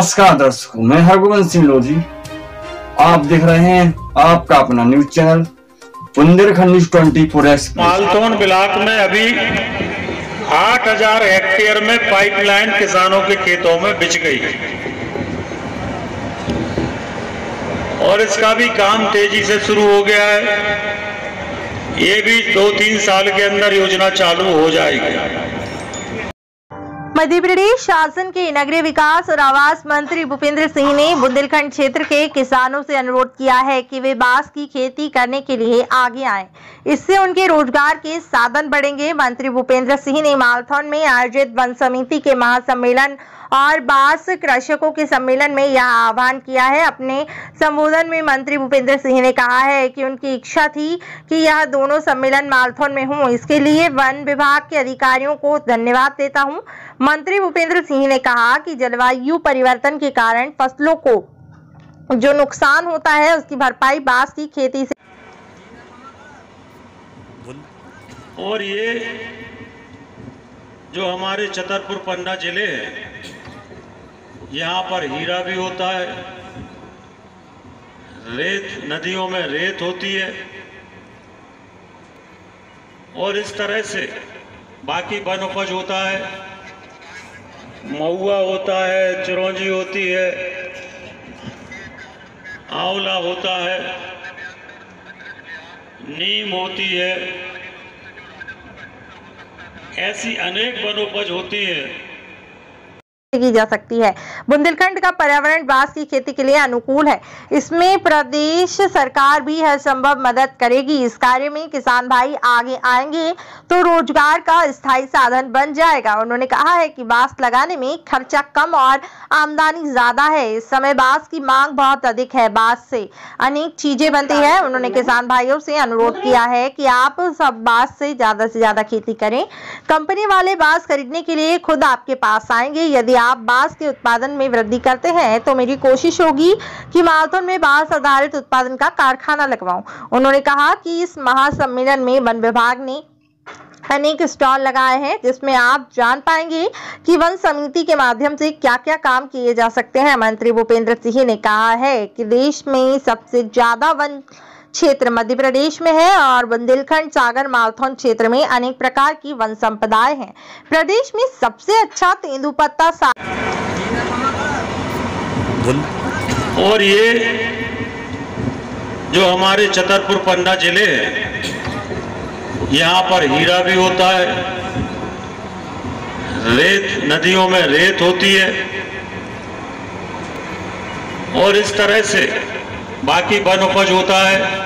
नमस्कार दर्शकों, मैं हरगोविंद सिंह लोधी। आप देख रहे हैं आपका अपना news channel Bundelkhand news 24x। Malthone block में अभी 8000 हेक्टेयर में पाइपलाइन किसानों के खेतों में बिछ गई और इसका भी काम तेजी से शुरू हो गया है। ये भी 2-3 साल के अंदर योजना चालू हो जाएगी। मध्य प्रदेश शासन के नगरीय विकास और आवास मंत्री भूपेंद्र सिंह ने बुंदेलखंड क्षेत्र के किसानों से अनुरोध किया है कि वे बांस की खेती करने के लिए आगे आएं। इससे उनके रोजगार के साधन बढ़ेंगे। मंत्री भूपेंद्र सिंह ने मालथौन में आयोजित वन समिति के महासम्मेलन और बांस कृषकों के सम्मेलन में यह आह्वान किया है। अपने संबोधन में मंत्री भूपेंद्र सिंह ने कहा है कि उनकी इच्छा थी कि यह दोनों सम्मेलन मालथौन में हों। इसके लिए वन विभाग के अधिकारियों को धन्यवाद देता हूं। मंत्री भूपेंद्र सिंह ने कहा कि जलवायु परिवर्तन के कारण फसलों को जो नुकसान होता है उसकी भरपाई बांस की खेती से। और ये जो हमारे छतरपुर पन्ना जिले है, यहाँ पर हीरा भी होता है, रेत नदियों में रेत होती है और इस तरह से बाकी वन उपज होता है, महुआ होता है, चिरौंजी होती है, आंवला होता है, नीम होती है, ऐसी अनेक वन उपज होती है की जा सकती है। बुंदेलखंड का पर्यावरण बांस की खेती के लिए अनुकूल है। इसमें प्रदेश सरकार भी हर संभव मदद करेगी। इस कार्य में किसान भाई आगे आएंगे तो रोजगार का स्थायी साधन बन जाएगा। उन्होंने कहा है कि बांस लगाने में खर्चा कम और आमदनी ज्यादा है। इस समय बांस की मांग बहुत अधिक है। बांस से अनेक चीजें बनती है। उन्होंने किसान भाइयों से अनुरोध किया है कि आप सब बांस से ज्यादा खेती करें। कंपनी वाले बांस खरीदने के लिए खुद आपके पास आएंगे। यदि आप बांस के उत्पादन में वृद्धि करते हैं तो मेरी कोशिश होगी कि मालथौन में बांस आधारित उत्पादन का कारखाना लगवाऊं। उन्होंने कहा कि इस महासम्मेलन में वन विभाग ने अनेक स्टॉल लगाए हैं जिसमें आप जान पाएंगे कि वन समिति के माध्यम से क्या क्या काम किए जा सकते हैं। मंत्री भूपेंद्र सिंह ने कहा है कि देश में सबसे ज्यादा वन क्षेत्र मध्य प्रदेश में है और बुंदेलखंड सागर मालथौन क्षेत्र में अनेक प्रकार की वन संपदाएं हैं। प्रदेश में सबसे अच्छा तेंदुपत्ता और ये जो हमारे छतरपुर पन्ना जिले है, यहाँ पर हीरा भी होता है, रेत नदियों में रेत होती है और इस तरह से बाकी वन उपज होता है,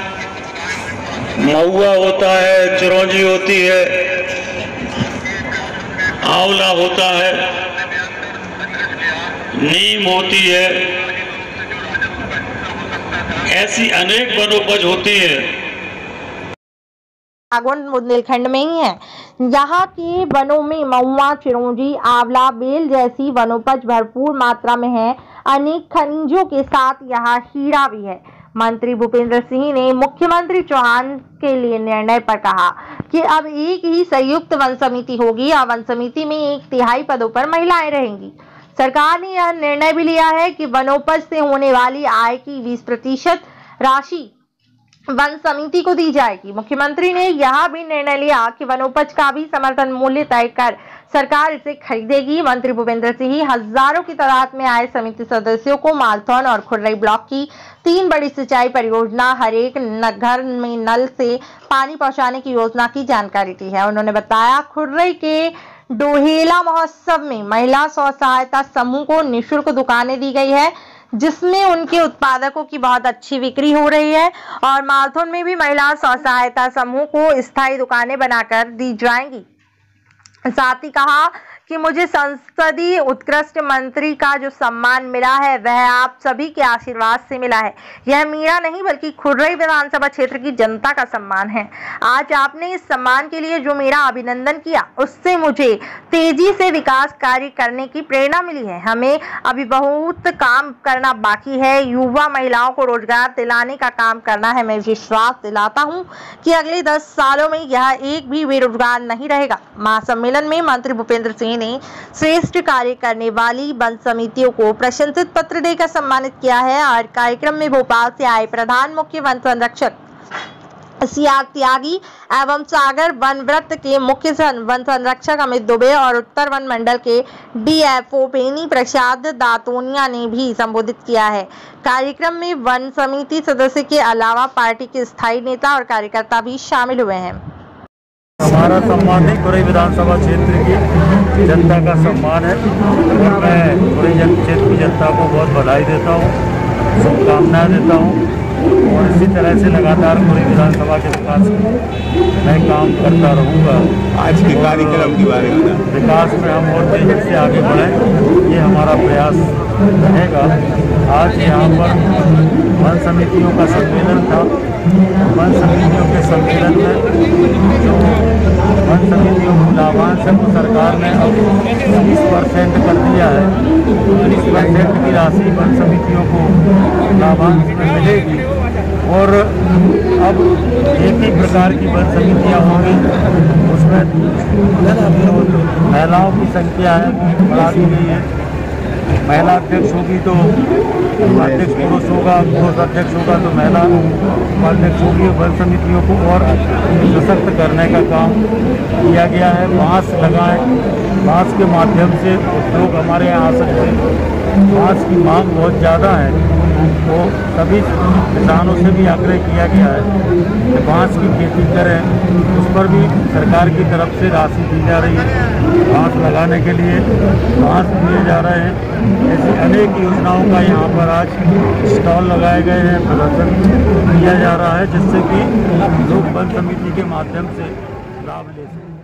महुआ होता है, चिरौंजी होती है, आंवला होता है, नीम होती है, ऐसी अनेक वन उपज होती है। बुंदेलखंड में ही है। यहाँ के वनों में महुआ, चिरौंजी, आंवला, बेल जैसी वनोपज भरपूर मात्रा में है। अनेक खनिजों के साथ यहाँ हीरा भी है। मंत्री भूपेंद्र सिंह ने मुख्यमंत्री चौहान के लिए निर्णय पर कहा कि अब एक ही संयुक्त वन समिति होगी और वन समिति में 1/3 पदों पर महिलाएं रहेंगी। सरकार ने यह निर्णय भी लिया है कि वनोपज से होने वाली आय की 20% राशि वन समिति को दी जाएगी। मुख्यमंत्री ने यह भी निर्णय लिया कि वनोपज का भी समर्थन मूल्य तय कर सरकार इसे खरीदेगी। मंत्री भूपेंद्र सिंह हजारों की तादाद में आए समिति सदस्यों को मालथौन और खुर्रई ब्लॉक की 3 बड़ी सिंचाई परियोजना, हर एक घर में नल से पानी पहुंचाने की योजना की जानकारी दी है। उन्होंने बताया खुर्रई के डोहेला महोत्सव में महिला स्व सहायता समूह को निःशुल्क दुकानें दी गई है जिसमें उनके उत्पादकों की बहुत अच्छी बिक्री हो रही है और मालथौन में भी महिला स्व सहायता समूह को स्थायी दुकानें बनाकर दी जाएंगी। साथ ही कहा कि मुझे संसदीय उत्कृष्ट मंत्री का जो सम्मान मिला है वह आप सभी के आशीर्वाद से मिला है। यह मेरा नहीं बल्कि खुर्रई विधानसभा क्षेत्र की जनता का सम्मान है। आज आपने इस सम्मान के लिए जो मेरा अभिनंदन किया उससे मुझे तेजी से विकास कार्य करने की प्रेरणा मिली है। हमें अभी बहुत काम करना बाकी है। युवा महिलाओं को रोजगार दिलाने का काम करना है। मैं विश्वास दिलाता हूँ कि अगले 10 सालों में यह एक भी बेरोजगार नहीं रहेगा। महासम्मेलन में मंत्री भूपेंद्र सिंह ने श्रेष्ठ कार्य करने वाली वन समितियों को प्रशंसित पत्र देकर सम्मानित किया है। और कार्यक्रम में भोपाल से आए प्रधान मुख्य वन संरक्षक सीआर त्यागी एवं सागर वन वृत्त के मुख्य वन संरक्षक अमित दुबे और उत्तर वन मंडल के डीएफओ बेनी प्रसाद दातोनिया ने भी संबोधित किया है। कार्यक्रम में वन समिति सदस्य के अलावा पार्टी के स्थायी नेता और कार्यकर्ता भी शामिल हुए हैं। हमारा सम्मान है खुरई विधानसभा क्षेत्र की जनता का सम्मान है। मैं खुरई क्षेत्र की जनता को बहुत बधाई देता हूँ, शुभकामनाएं देता हूँ और इसी तरह से लगातार खुरई विधानसभा के विकास में मैं काम करता रहूँगा। आज के कार्यक्रम के बारे में विकास में हम और तेजी से आगे बढ़ें, ये हमारा प्रयास रहेगा। आज यहाँ पर वन समितियों का सम्मेलन था। वन समितियों के सम्मेलन में जो वन समितियों को लाभांश है वो सरकार ने अब 20% कर दिया है। 20% की राशि वन समितियों को लाभांश में मिलेगी और अब एक ही प्रकार की वन समितियाँ होंगी। उसमें महिलाओं की संख्या है वो बढ़ा दी गई है। महिला अध्यक्ष होगी तो अध्यक्ष पुरुष होगा, पुरुष अध्यक्ष होगा तो महिला उपाध्यक्ष होगी। वन समितियों को और सशक्त करने का काम किया गया है। बांस लगाएं, बांस के माध्यम से लोग हमारे यहाँ आ सकते हैं। बांस की मांग बहुत ज़्यादा है तो सभी किसानों से भी आग्रह किया गया है कि बांस की खेती करें। उस पर भी सरकार की तरफ से राशि दी जा रही है। बांस लगाने के लिए बांस दिए जा रहे हैं। ऐसी अनेक योजनाओं का यहाँ पर आज स्टॉल लगाए गए हैं, प्रदर्शन किया जा रहा है जिससे कि लोग वन समिति के माध्यम से लाभ ले सकें।